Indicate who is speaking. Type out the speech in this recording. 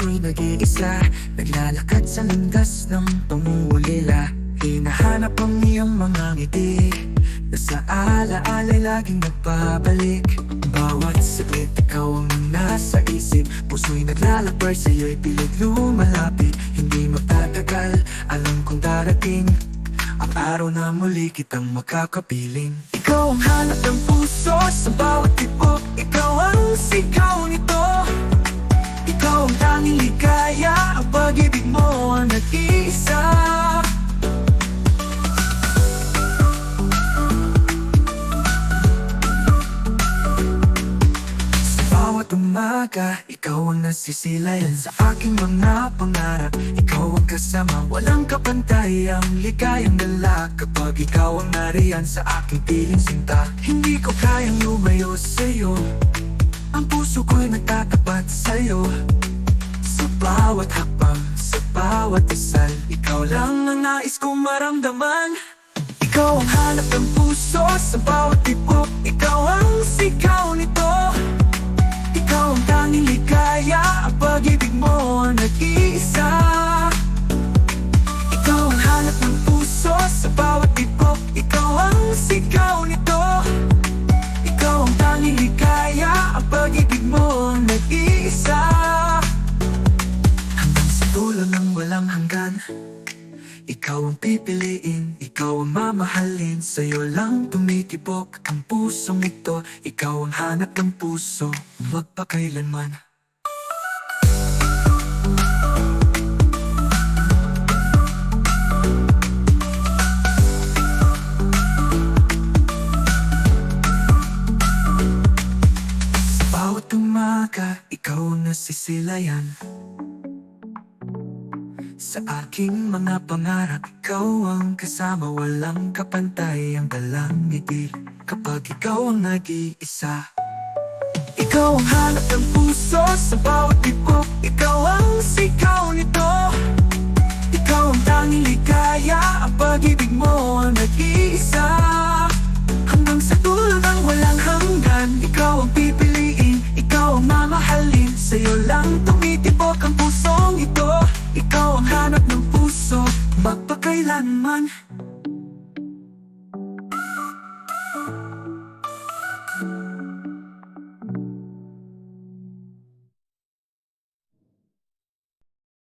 Speaker 1: puso'y nag-iisa, naglalakad sa landas ng pangungulila. Hinahanap ang iyong mga ngiti na sa alaala laging nagpabalik. Bawat saglit ikaw ang nasa isip, puso'y naglalakbay sa'yo'y pilit lumalapit. Hindi magtatagal, alam kong darating ang araw na muli kitang makakapiling. Ikaw ang hanap ng puso sa bawat tibok, ikaw ang sigaw nito. Ikaw ang tanging ligaya, ang pag-ibig mo ang nag-iisa. Sa bawat umaga, ikaw ang nasisilayan sa aking mga pangarap. Ikaw ang kasama, walang kapantay, ang ligayang dala kapag ikaw ang nariyan sa aking piling sinta. Hindi ko kayang lumayo sa'yo, ang puso ko'y nagtatapat sa'yo. Sa bawat hakbang, sa bawat dasal, ikaw lang ang nais kong maramdaman. Ikaw ang hanap ng puso sa bawat tibok, ikaw ang sigaw nito. Ikaw ang tanging ligaya, ang pag-ibig mo ang nag-iisa. Ikaw ang hanap ng puso sa bawat tibok, ikaw ang sigaw nito. Ikaw ang tanging ligaya, ang pag-ibig mo ang nag-iisa. Hanggang sa dulo ng walang hanggan, ikaw ang pipiliin, ikaw ang mamahalin. Sa'yo lang tumitibok ang pusong ito. Ikaw ang hanap ng puso, magpakailanman. Sa bawat umaga, ikaw ang nasisilayan sa aking mga pangarap. Ikaw ang kasama, walang kapantay, ang dalang ngiti kapag ikaw ang nag-iisa. Ikaw ang hanap ng puso sa bawat tibok, ikaw ang sigaw nito. Ikaw ang tanging ligaya, ang pag-ibig mo ang nag-iisa. Hanggang sa dulo ng walang hanggan, ikaw ang pipiliin, ikaw ang mamahalin. Sa'yo lang tumitibok ang pusong ito. Ikaw ang hanap ng puso, magpakailanman.